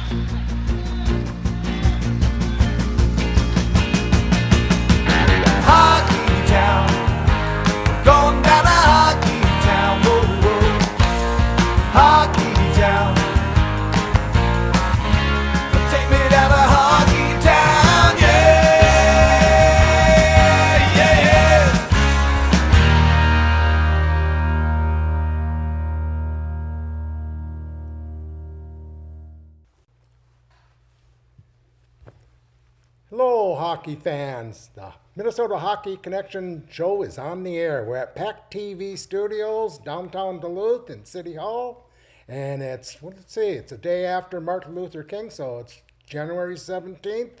Hockey town, going down to hockey town, whoa, whoa. Hockey town, take me down to hockey town, yeah, yeah, yeah. Hello, hockey fans. The Minnesota Hockey Connection show is on the air. We're at PACT-TV Studios, downtown Duluth in City Hall. And it's a day after Martin Luther King, so it's January 17th,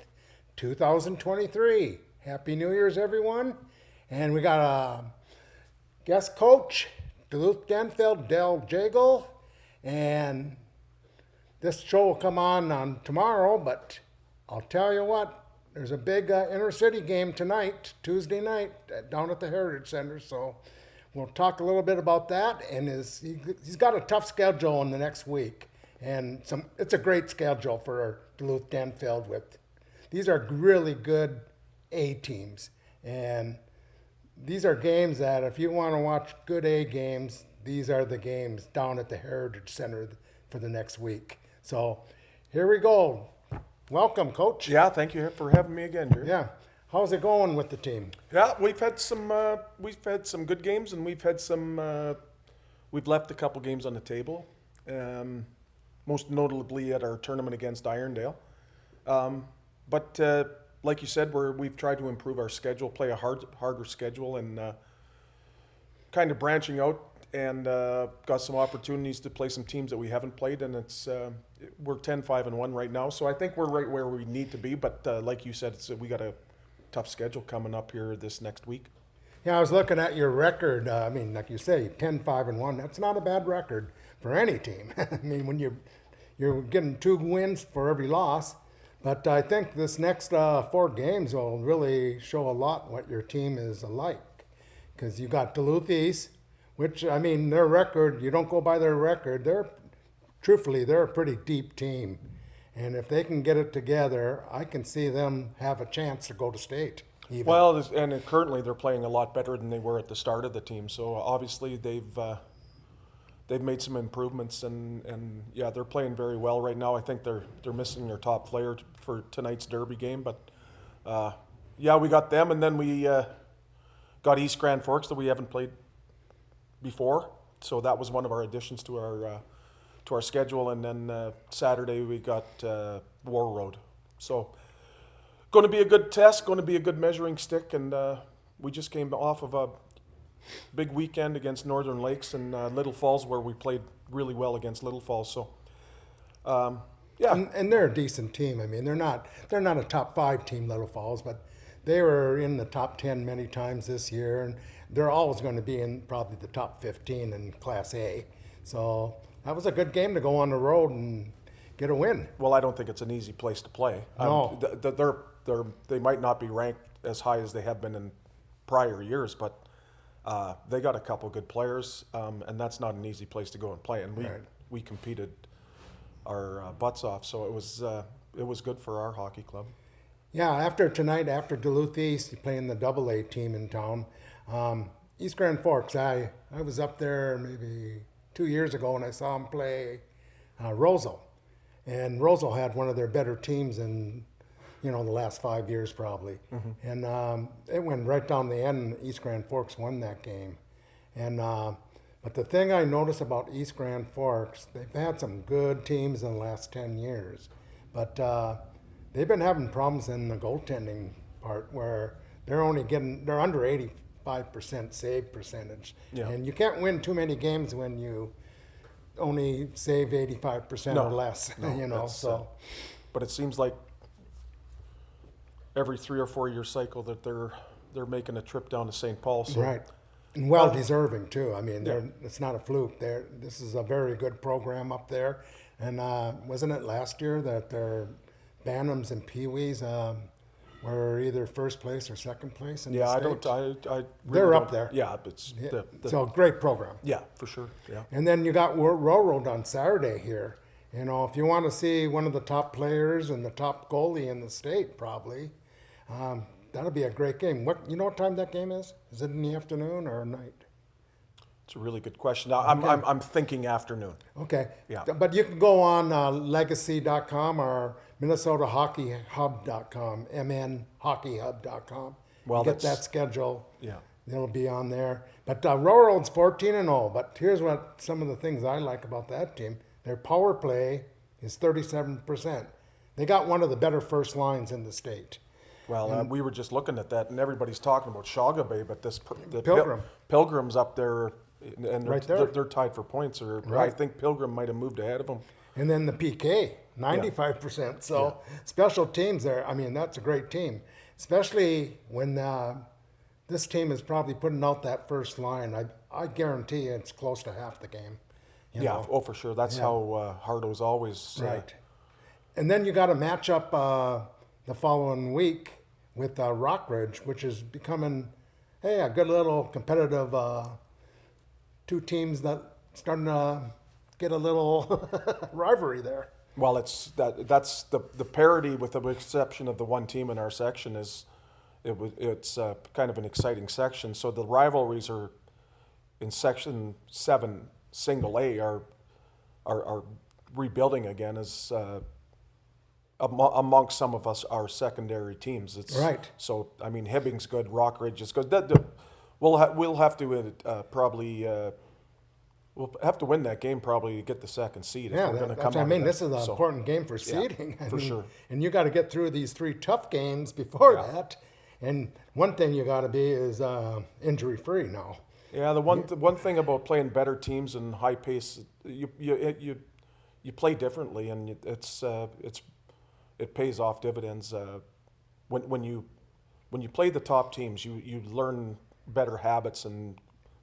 2023. Happy New Year's, everyone. And we got a guest coach, Duluth Denfeld, Jago. And this show will come on tomorrow, but I'll tell you what, there's a big inner city game tonight, Tuesday night, down at the Heritage Center. So we'll talk a little bit about that. And he's got a tough schedule in the next week, and it's a great schedule for Duluth Denfeld. These are really good A teams, and these are games that if you want to watch good A games, these are the games down at the Heritage Center for the next week. So here we go. Welcome, Coach. Yeah, thank you for having me again, Jerry. Yeah. How's it going with the team? Yeah, we've had some good games, and we've left a couple games on the table. Most notably at our tournament against Irondale. But like you said, we've tried to improve our schedule, play a harder schedule, and kind of branching out, and got some opportunities to play some teams that we haven't played, and we're 10-5-1 right now, so I think we're right where we need to be. But like you said, we got a tough schedule coming up here this next week. Yeah, I was looking at your record. Like you say, 10-5-1. That's not a bad record for any team. I mean, when you're getting 2 wins for every loss. But I think this next 4 games will really show a lot what your team is like, because you got Duluth East, which, their record, you don't go by their record. Truthfully, they're a pretty deep team. And if they can get it together, I can see them have a chance to go to state. Even. Well, and currently they're playing a lot better than they were at the start of the team. So obviously they've made some improvements, and yeah, they're playing very well right now. I think they're missing their top player for tonight's derby game, but yeah, we got them, and then we got East Grand Forks that we haven't played before. So that was one of our additions to our schedule, and then Saturday we got War Road. So going to be a good test, going to be a good measuring stick, and we just came off of a big weekend against Northern Lakes and Little Falls, where we played really well against Little Falls. So yeah, and they're a decent team. They're not a top 5 team, Little Falls, but they were in the top 10 many times this year, and they're always going to be in probably the top 15 in Class A. So that was a good game to go on the road and get a win. Well, I don't think it's an easy place to play. No. They might not be ranked as high as they have been in prior years, but they got a couple good players, and that's not an easy place to go and play. And we competed our butts off, so it was good for our hockey club. Yeah, after Duluth East playing the AA team in town, East Grand Forks, I was up there maybe 2 years ago, and I saw them play Rosal. And Rosal had one of their better teams in, the last 5 years probably. Mm-hmm. And it went right down the end, and East Grand Forks won that game. And but the thing I noticed about East Grand Forks, they've had some good teams in the last 10 years. But they've been having problems in the goaltending part, where they're under 85% save percentage. Yeah. And you can't win too many games when you only save 85% or less, so. But it seems like every 3 or 4 year cycle that they're making a trip down to St. Paul. So. Right. And well deserving too. It's not a fluke. This is a very good program up there. And wasn't it last year that their Bantams and Pee-wees were either first place or second place in the state? I really they're up there. Yeah, it's so great program. Yeah, for sure. Yeah. And then you got Railroad on Saturday here, You know, if you want to see one of the top players and the top goalie in the state, probably, that'll be a great game. You know what time that game is? Is it in the afternoon or night? It's a really good question. I'm thinking afternoon. Okay. Yeah. But you can go on legacy.com or minnesotahockeyhub.com, mnhockeyhub.com. Well, get that schedule. Yeah. It'll be on there. But Rural's 14-0. But here's what some of the things I like about that team. Their power play is 37%. They got one of the better first lines in the state. Well, we were just looking at that, and everybody's talking about Jago, but the Pilgrim. Pilgrim's up there, and Right there. they're tied for points. Or Right. I think Pilgrim might have moved ahead of them. And then the PK, 95%. So special teams there. I mean, that's a great team, especially when this team is probably putting out that first line. I guarantee it's close to half the game. You know? Oh, for sure. That's how Hardo's always. Right. And then you got a matchup the following week with Rockridge, which is becoming, a good little competitive two teams that starting to get a little rivalry there. Well, that's the parity, with the exception of the one team in our section, it's kind of an exciting section. So the rivalries are in Section 7 Single A are rebuilding again as amongst some of us our secondary teams. It's Right. So I mean, Hibbing's good, Rockridge is good. We'll have to probably. We'll have to win that game probably to get the second seed. If Yeah, we're that's come what I out mean. of This that. is an So, important game for seeding. for sure. And you got to get through these 3 tough games before that. And one thing you got to be is injury free now. Yeah, the one thing about playing better teams and high pace, you play differently, and it pays off dividends. When you play the top teams, you learn better habits and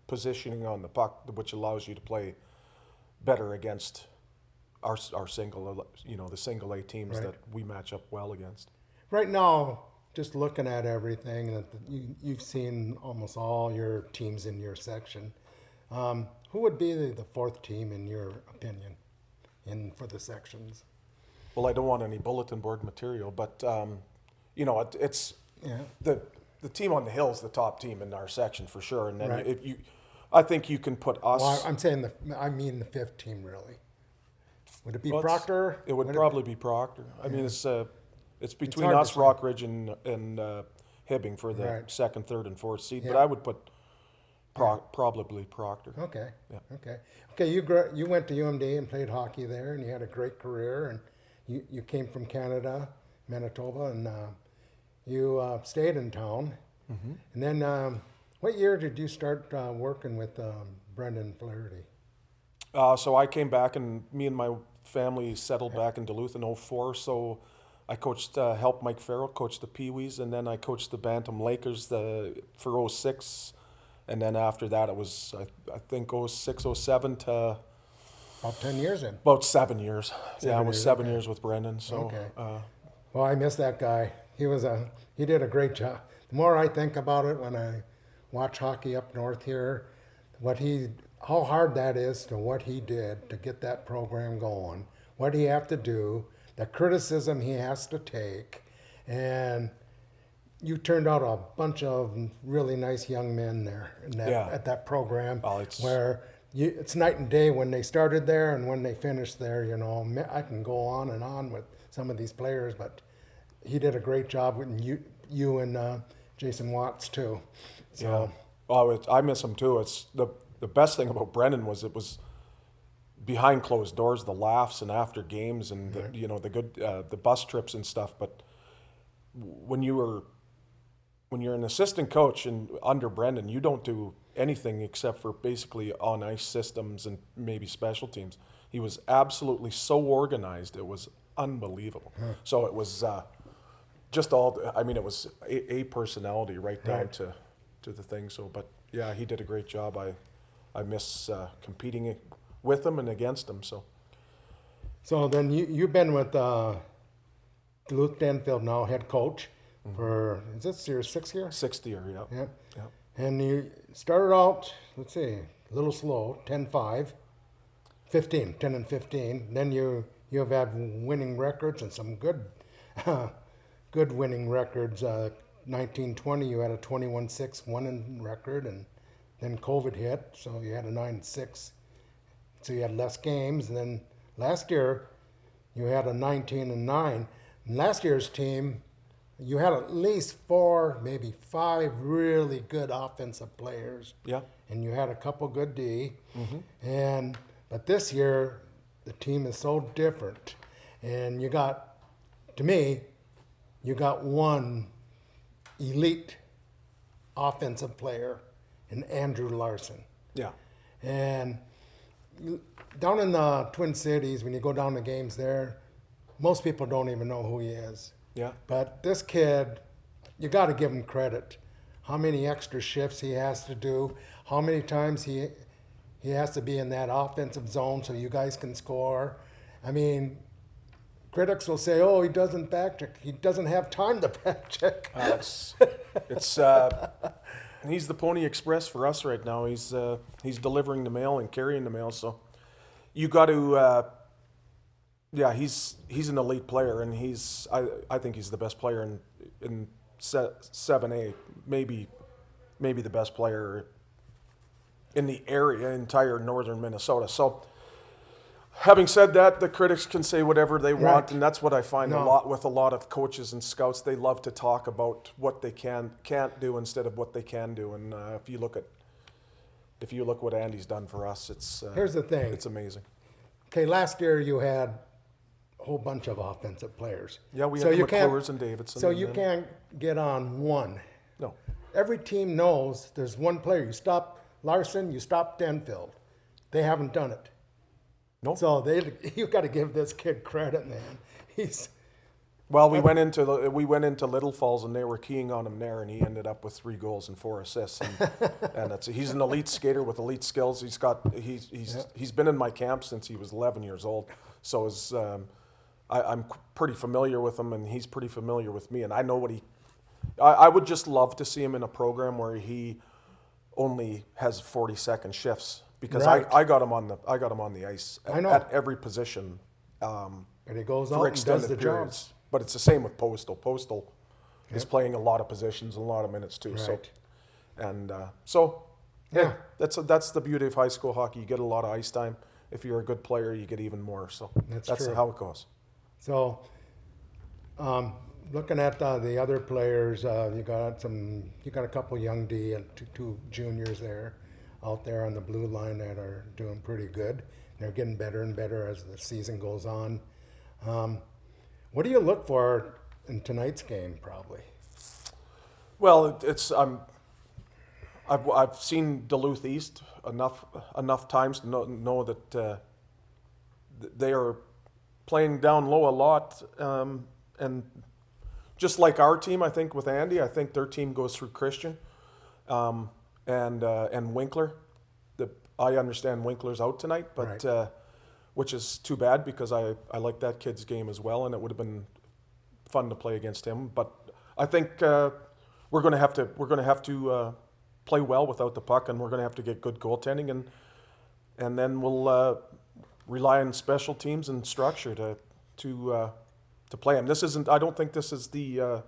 positioning on the puck, which allows you to play better against our single, the single A teams Right. that we match up well against. Right now, just looking at everything, that you've seen almost all your teams in your section. Who would be the 4th team in your opinion, for the sections? Well, I don't want any bulletin board material, but it's the team on the hill is the top team in our section for sure. And then Right. I think you can put us. Well, I'm saying I mean the 5th team really. Would it be Proctor? It would probably be Proctor. I mean, it's between hard to us, say. Rockridge, and Hibbing for the Right. 2nd, 3rd, and 4th seed. But Yeah. I would put probably Proctor. Okay. Yeah. Okay. You went to UMD and played hockey there, and you had a great career. And you came from Canada, Manitoba, and you stayed in town. Mm-hmm. And then, what year did you start working with Brendan Flaherty? So I came back, and me and my family settled back in Duluth in 04. So I coached, helped Mike Farrell coach the Pee Wees, and then I coached the Bantam Lakers for 06. And then after that, it was, I think, 06, 07 to About 10 years in. about 7 years. Yeah, it was years, 7 years with Brendan. So, Okay. Well, I miss that guy. He did a great job. The more I think about it when I watch hockey up north here, how hard that is to what he did to get that program going, what he have to do, the criticism he has to take, and you turned out a bunch of really nice young men there at that program, where it's night and day when they started there and when they finished there. I can go on and on with some of these players, but he did a great job with you and Jason Watts too. So. Yeah. Oh, I miss him too. It's the best thing about Brendan was it was behind closed doors, the laughs and after games and the good the bus trips and stuff. But when you're an assistant coach and under Brendan, you don't do anything except for basically on ice systems and maybe special teams. He was absolutely so organized; it was unbelievable. So it was just all. I mean, it was a personality right down to the thing. So, but yeah, he did a great job. I miss competing with him and against him. So then you've been with Duluth Denfeld now, head coach, for, is this your 6th year? 6th year, yeah. Yeah. Yeah. And you started out, let's see, a little slow, 10-5, 10 and 15. Then you you have had winning records and some good, good winning records. 1920, you had a 21-6 winning record, and then COVID hit, so you had a 9-6. So you had less games, and then last year you had a 19-9. And last year's team, you had at least 4, maybe 5 really good offensive players. Yeah. And you had a couple good D. But this year, the team is so different. And you got, to me, you got one elite offensive player in Andrew Larson. Yeah. And down in the Twin Cities, when you go down to games there, most people don't even know who he is. Yeah. But this kid, you got to give him credit. How many extra shifts he has to do, how many times he has to be in that offensive zone so you guys can score. I mean, critics will say, "Oh, he doesn't back check. He doesn't have time to back check." He's the Pony Express for us right now. He's delivering the mail and carrying the mail. So you got to, he's an elite player, and I think he's the best player in 7A, maybe the best player in the area, entire northern Minnesota. So, having said that, the critics can say whatever they want, and that's what I find a lot with a lot of coaches and scouts. They love to talk about what they can't do instead of what they can do. And if you look what Andy's done for us, it's here's the thing. It's amazing. Okay, last year you had a whole bunch of offensive players. Yeah, we had the McClures and Davidson. So you can't get on one. No. Every team knows there's one player. You stop Larson, you stop Denfeld. They haven't done it. Nope. So you got to give this kid credit, man. We went into Little Falls and they were keying on him there, and he ended up with 3 goals and 4 assists. And he's an elite skater with elite skills. He's been in my camp since he was 11 years old. So I'm pretty familiar with him, and he's pretty familiar with me. And I know what I would just love to see him in a program where he only has 40-second shifts. Because I got him on the ice at every position. And he goes for out and extended does the periods. jobs. But it's the same with Postal. Postal is playing a lot of positions, a lot of minutes too. Right. So, that's the beauty of high school hockey. You get a lot of ice time. If you're a good player, you get even more. So that's true. how it goes. So, looking at the other players, you got a couple young D and two juniors there, out there on the blue line that are doing pretty good. They're getting better and better as the season goes on. What do you look for in tonight's game, probably? Well, I've seen Duluth East enough times to know that they are playing down low a lot, and just like our team, I think with Andy, I think their team goes through Christian. And Winkler. I understand Winkler's out tonight, but which is too bad because I like that kid's game as well, and it would have been fun to play against him. But I think we're going to have to play well without the puck, and we're going to have to get good goaltending, and then we'll rely on special teams and structure to play him. I don't think this is the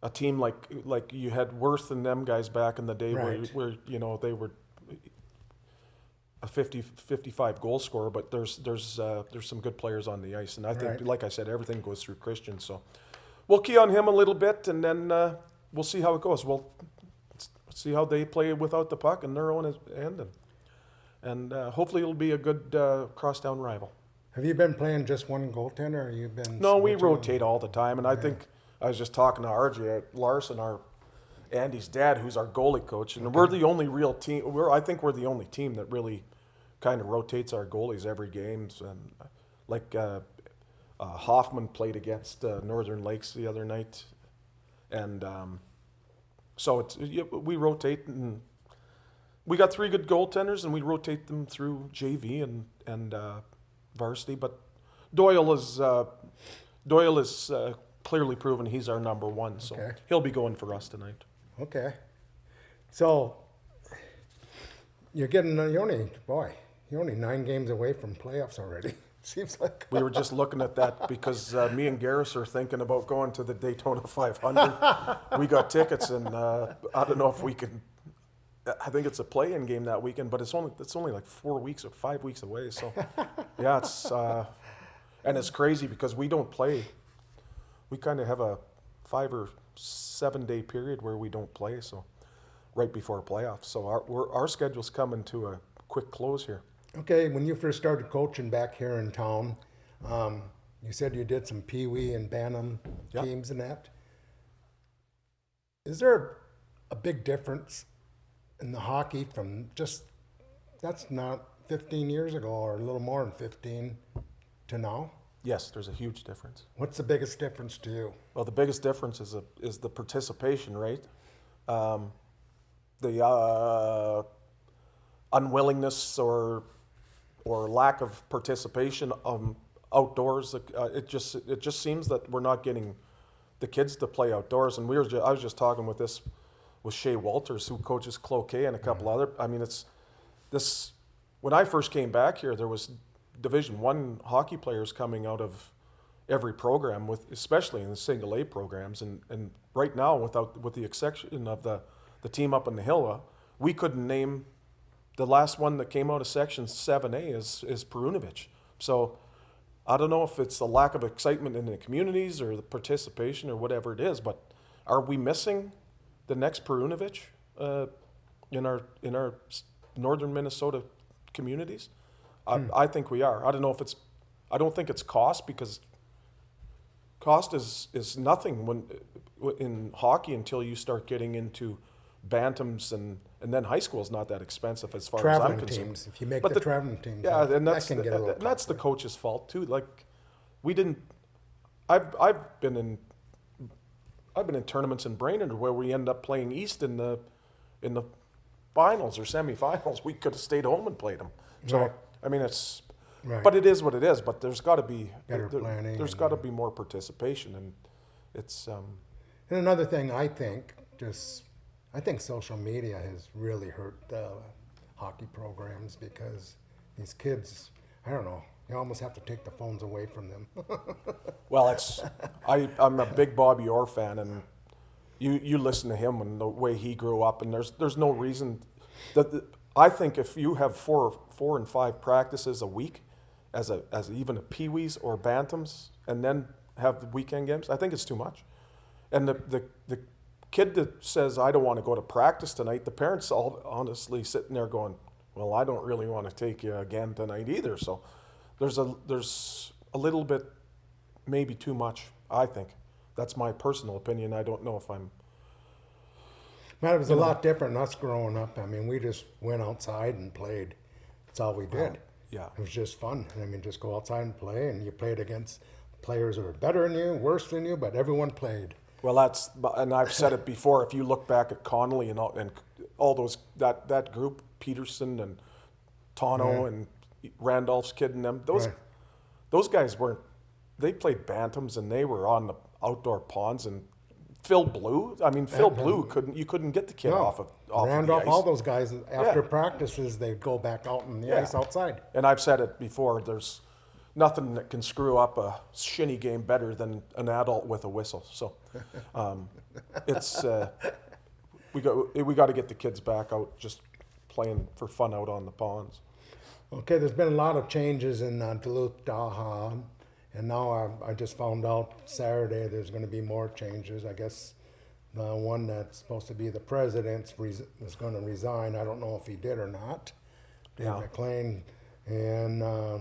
a team like you had Worth and them guys back in the day where they were a 55 goal scorer, but there's some good players on the ice, and I think like I said, everything goes through Christian, so we'll key on him a little bit, and then we'll see how it goes. We'll see how they play without the puck in their own end, and hopefully it'll be a good crosstown rival. Have you been playing just one goaltender, or you've been? No, we rotate all the time, and I think. I was just talking to RJ Larson, Andy's dad, who's our goalie coach, and we're the only real team. I think we're the only team that really kind of rotates our goalies every game. And like Hoffman played against Northern Lakes the other night, and so we rotate, and we got 3 good goaltenders, and we rotate them through JV and varsity. But Doyle is clearly proven he's our number 1, so he'll be going for us tonight. Okay. So you're only 9 games away from playoffs already. Seems like We were just looking at that because me and Garris are thinking about going to the Daytona 500. We got tickets, and I don't know if we can. I think it's a play-in game that weekend, but it's only like 4 weeks or 5 weeks away. So, yeah, and it's crazy because we don't play. We kind of have a 5 or 7 day period where we don't play. So, right before playoffs. So our schedule's coming to a quick close here. Okay, when you first started coaching back here in town, you said you did some Pee Wee and Bantam Yep. teams and that. Is there a big difference in the hockey from just, that's not 15 years ago or a little more than 15 to now? Yes, there's a huge difference. What's the biggest difference to you? Well, the biggest difference is the participation rate, the unwillingness or lack of participation outdoors. It just seems that we're not getting the kids to play outdoors. And I was just talking with Shea Walters, who coaches Cloquet, and a couple other. I mean, it's this. When I first came back here, there was Division I hockey players coming out of every program, especially in the single A programs. And right now, with the exception of the team up in the hill, we couldn't name the last one that came out of Section 7A is Perunovich. So I don't know if it's the lack of excitement in the communities or the participation or whatever it is, but are we missing the next Perunovich in our northern Minnesota communities? I think we are. I don't know if I don't think it's cost, because cost is nothing in hockey until you start getting into bantams, and then high school is not that expensive as far as I'm Traveling concerned. teams, if you make But the traveling teams, yeah, that and that's can get a little that's the costly. coach's fault too. Like, we didn't. I've been in tournaments in Brainerd where we end up playing East in the finals or semifinals. We could have stayed home and played them. So Right. I mean, it's. Right. But it is what it is. But there's got to be Better planning There's and- got to be more participation, and it's. And another thing I think social media has really hurt hockey programs, because these kids, I don't know, you almost have to take the phones away from them. Well, I'm a big Bobby Orr fan, and you listen to him and the way he grew up, and there's no reason I think if you have 4 and 5 practices a week as even a peewees or bantams, and then have the weekend games, I think it's too much. And the kid that says, I don't want to go to practice tonight, the parents all honestly sitting there going, well, I don't really want to take you again tonight either. So there's a little bit, maybe too much, I think. That's my personal opinion. I don't know if I'm. But it was a lot different than us growing up. I mean, we just went outside and played. That's all we did. Yeah. It was just fun. I mean, just go outside and play, and you played against players that were better than you, worse than you, but everyone played. Well, and I've said it before. If you look back at Connolly and all those that group, Peterson and Tono and Randolph's kid and them, those guys weren't. They played bantams, and they were on the outdoor ponds. And Phil Blue, Phil Blue couldn't get the kid off of Randolph, the ice. all those guys, after practices, they'd go back out on the ice outside. And I've said it before. There's nothing that can screw up a shinny game better than an adult with a whistle. So it's we got to get the kids back out just playing for fun out on the ponds. Okay, there's been a lot of changes in Duluth, Daha, and now I just found out Saturday there's going to be more changes. I guess the one that's supposed to be the president is going to resign. I don't know if he did or not. Dave McLean, and a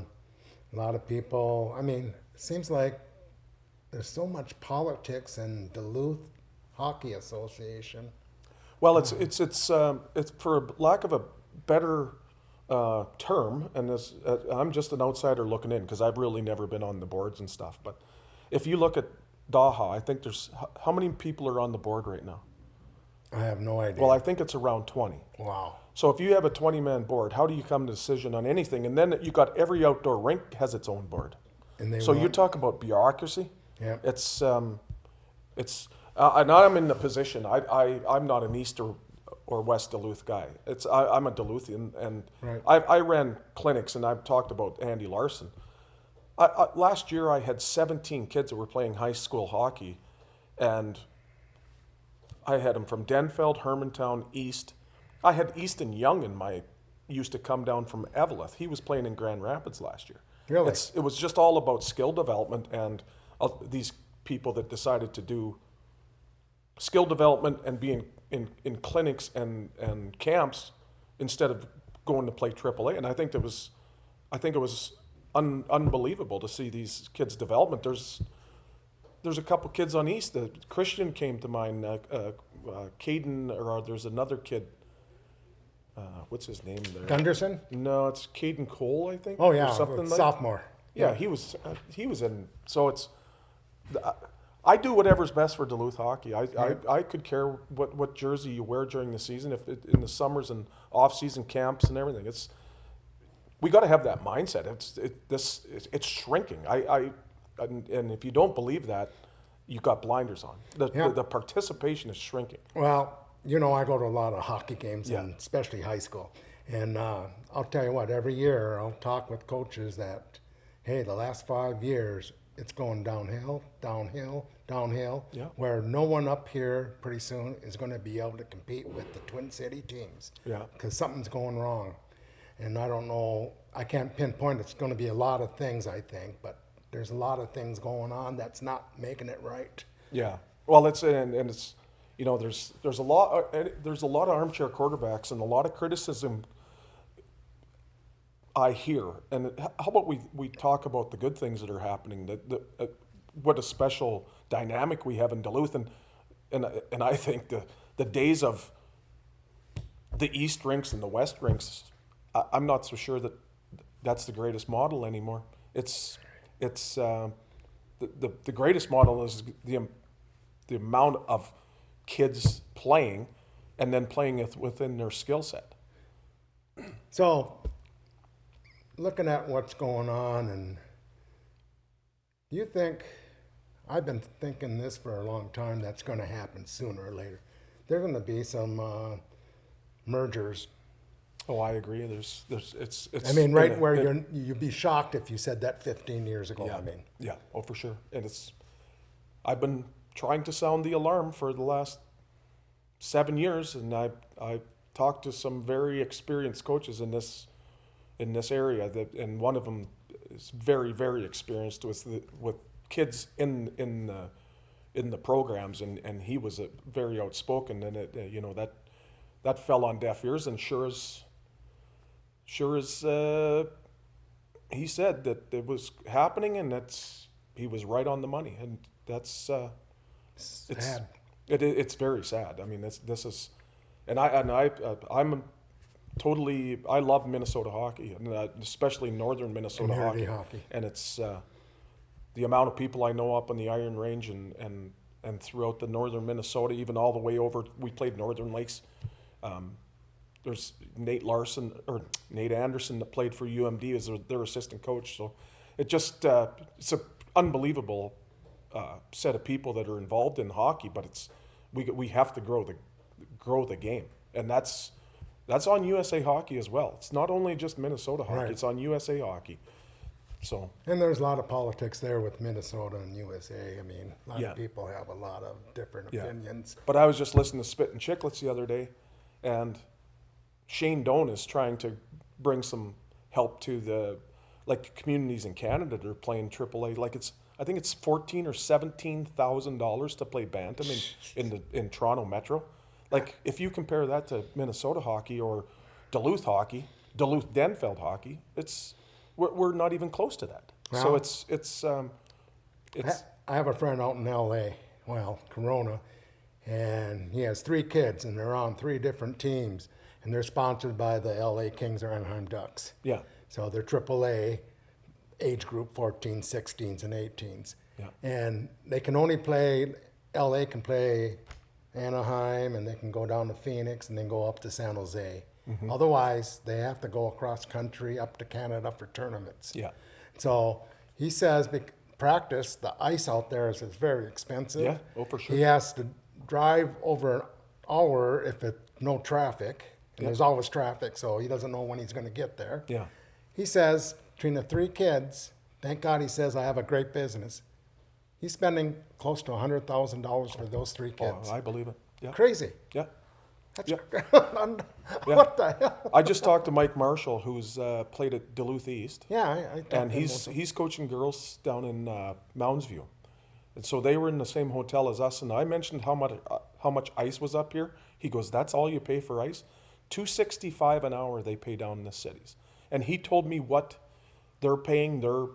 lot of people. I mean, it seems like there's so much politics in Duluth Hockey Association. Well, it's for lack of a better term, and this, I'm just an outsider looking in because I've really never been on the boards and stuff. But if you look at Daha, I think there's how many people are on the board right now? I have no idea. Well, I think it's around 20. Wow. So if you have a 20-man board, how do you come to a decision on anything? And then you got every outdoor rink has its own board. And So you talk about bureaucracy. Yeah. It's and I'm in the position. I'm not an East or West Duluth guy. I'm a Duluthian, and Right. I ran clinics, and I've talked about Andy Larson. Last year I had 17 kids that were playing high school hockey, and I had them from Denfeld, Hermantown, East. I had Easton Young used to come down from Eveleth. He was playing in Grand Rapids last year. Really? It was just all about skill development, and these people that decided to do skill development and be in clinics and camps instead of going to play AAA. And I think it was unbelievable to see these kids' development. There's a couple kids on East. Christian came to mind. Caden, or there's another kid. What's his name there? Gunderson? No, it's Caden Cole, I think. Oh yeah, or something sophomore. Yeah, he was in. So I do whatever's best for Duluth hockey. I could care what jersey you wear during the season, in the summers and off-season camps and everything. We got to have that mindset. It's shrinking. And if you don't believe that, you've got blinders on. The participation is shrinking. Well, I go to a lot of hockey games, Yeah. and especially high school. And I'll tell you what, every year I'll talk with coaches that, hey, the last 5 years, it's going downhill, downhill, downhill, Yeah. where no one up here pretty soon is going to be able to compete with the Twin City teams. Yeah. Because something's going wrong. And I don't know, I can't pinpoint, it's going to be a lot of things, I think, but there's a lot of things going on that's not making it right. Yeah. Well, it's there's a lot of armchair quarterbacks and a lot of criticism I hear. And how about we talk about the good things that are happening? What a special dynamic we have in Duluth, and I think the days of the East rinks and the West rinks, I'm not so sure that that's the greatest model anymore. It's the greatest model is the amount of kids playing, and then playing it within their skill set. So, looking at what's going on, and do you think, I've been thinking this for a long time, that's going to happen sooner or later. There are going to be some mergers. Oh, I agree. It's. I mean, right where you'd be shocked if you said that 15 years ago. Yeah, I mean, yeah. Oh, for sure. And I've been trying to sound the alarm for the last 7 years, and I talked to some very experienced coaches in this area, and one of them is very, very experienced with kids in the programs, and he was very outspoken, and that fell on deaf ears, and sure as he said that it was happening, and he was right on the money, and that's sad. It's very sad. I mean, this is, and I'm totally, I love Minnesota hockey, and especially northern Minnesota Community hockey. hockey. And it's the amount of people I know up on the Iron Range and throughout the northern Minnesota, even all the way over. We played Northern Lakes. There's Nate Anderson that played for UMD as their assistant coach. So it's an unbelievable set of people that are involved in hockey. But we have to grow the game, and that's on USA Hockey as well. It's not only just Minnesota hockey; Right. It's on USA Hockey. So. And there's a lot of politics there with Minnesota and USA. I mean, a lot Yeah. of people have a lot of different opinions. But I was just listening to Spit and Chicklets the other day, and Shane Doan is trying to bring some help to the communities in Canada that are playing AAA. I think it's $14,000 or $17,000 to play bantam in Toronto Metro. If you compare that to Minnesota hockey or Duluth hockey, Duluth Denfeld hockey, we're not even close to that. Well, So I have a friend out in LA, Corona, and he has 3 kids, and they're on 3 different teams, and they're sponsored by the LA Kings or Anaheim Ducks. yeah. So they're AAA age group 14s, 16s, and 18s. Yeah. And they can only play, LA can play Anaheim, and they can go down to Phoenix and then go up to San Jose. Mm-hmm. Otherwise, they have to go across country up to Canada for tournaments. Yeah. So he says practice, the ice out there is very expensive. Yeah, oh, for sure. He has to drive over an hour if it's no traffic. And Yeah. there's always traffic, so he doesn't know when he's going to get there. Yeah. He says between the 3 kids, Thank God he says I have a great business. He's spending close to $100,000 for those 3 kids. Oh, I believe it. Yeah. Crazy. Yeah. That's Yeah. What the hell? I just talked to Mike Marshall, who's played at Duluth East. Yeah, I talked And to him he's coaching girls down in Mounds View. And so they were in the same hotel as us, and I mentioned how much ice was up here. He goes, "That's all you pay for ice?" $2.65 an hour they pay down in the cities. And he told me what they're paying their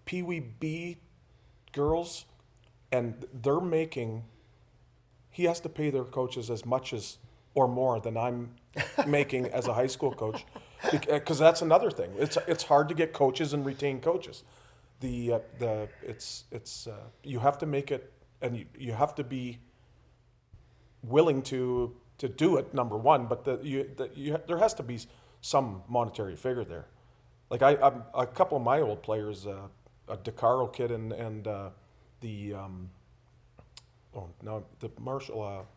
Pee Wee B girls, and they're making, he has to pay their coaches as much as or more than I'm making as a high school coach, because that's another thing. It's hard to get coaches and retain coaches. You have to make it, and you have to be willing to do it. Number one, but there has to be some monetary figure there. Like I'm a couple of my old players, a DeCaro kid and the Marshall,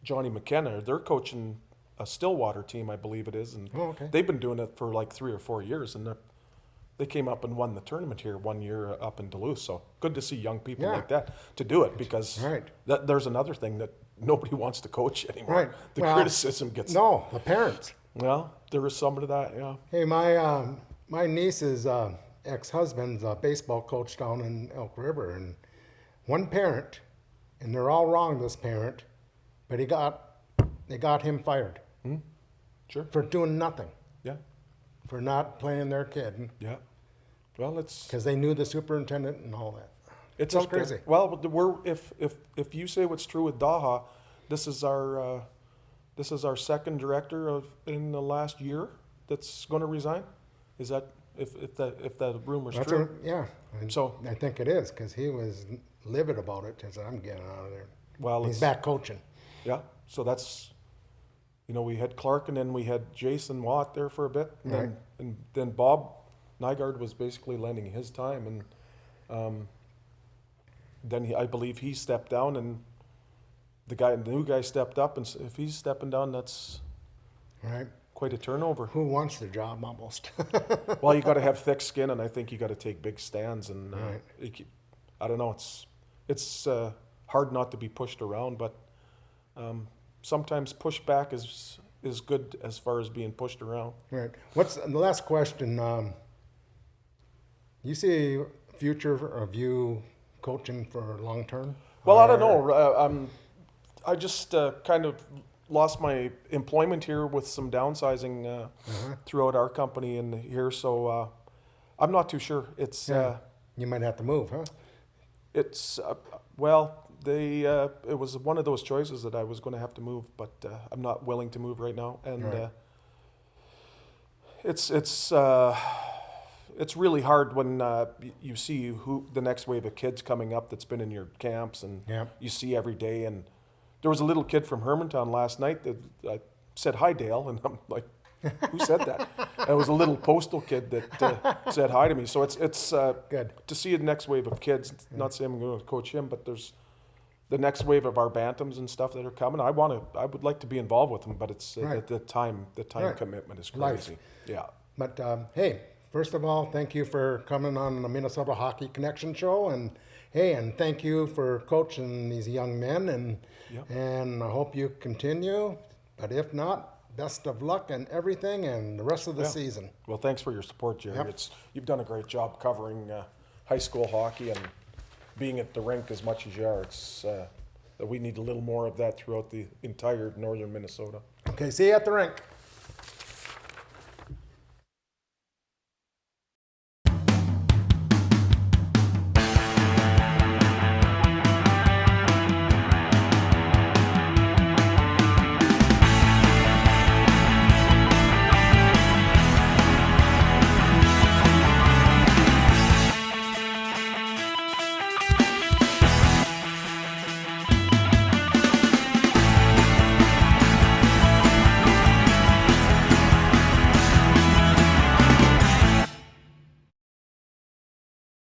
Johnny McKenna, they're coaching a Stillwater team, I believe it is, and okay. they've been doing it for like 3 or 4 years, and they came up and won the tournament here one year up in Duluth. So good to see young people like that to do it, because there's another thing that nobody wants to coach anymore. Right. The criticism gets the parents. Well, there is some of that, yeah. Hey, my niece's ex-husband's a baseball coach down in Elk River, and one parent, and they're all wrong, this parent, but they got him fired. Sure. For doing nothing. Yeah. For not playing their kid. Yeah. Well, it's because they knew the superintendent and all that. It's just crazy. Well, if you say what's true with Daha, this is our second director in the last year that's going to resign. Is that if the rumor's true? Yeah. So I think it is, because he was livid about it. He said, "I'm getting out of there." Well, he's back coaching. Yeah. So that's, we had Clark, and then we had Jason Watt there for a bit, and then Bob Nygaard was basically lending his time, and then I believe he stepped down, and the new guy stepped up, and if he's stepping down, that's quite a turnover. Who wants the job almost? Well, you got to have thick skin, and I think you got to take big stands, and I don't know. It's hard not to be pushed around, but sometimes pushback is good as far as being pushed around. Right. What's the last question? You see a future of you coaching for long term? Well, I don't know. I just kind of lost my employment here with some downsizing throughout our company and here, so I'm not too sure. It's you might have to move, huh? It's it was one of those choices that I was going to have to move, but I'm not willing to move right now, and it's really hard when you see who the next wave of kids coming up that's been in your camps, and you see every day. And there was a little kid from Hermantown last night that said, "Hi, Dale," and I'm like, "Who said that?" And it was a little postal kid that said hi to me. So it's good to see a next wave of kids. Not saying I'm going to coach him, but there's the next wave of our bantams and stuff that are coming. I would like to be involved with them, but it's the time commitment is crazy. Yeah. But hey, first of all, thank you for coming on the Minnesota Hockey Connection show, and thank you for coaching these young men, and I hope you continue. But if not, best of luck and everything, and the rest of the season. Well, thanks for your support, Jerry. You've done a great job covering high school hockey and being at the rink as much as you are. It's that we need a little more of that throughout the entire northern Minnesota. Okay, see you at the rink.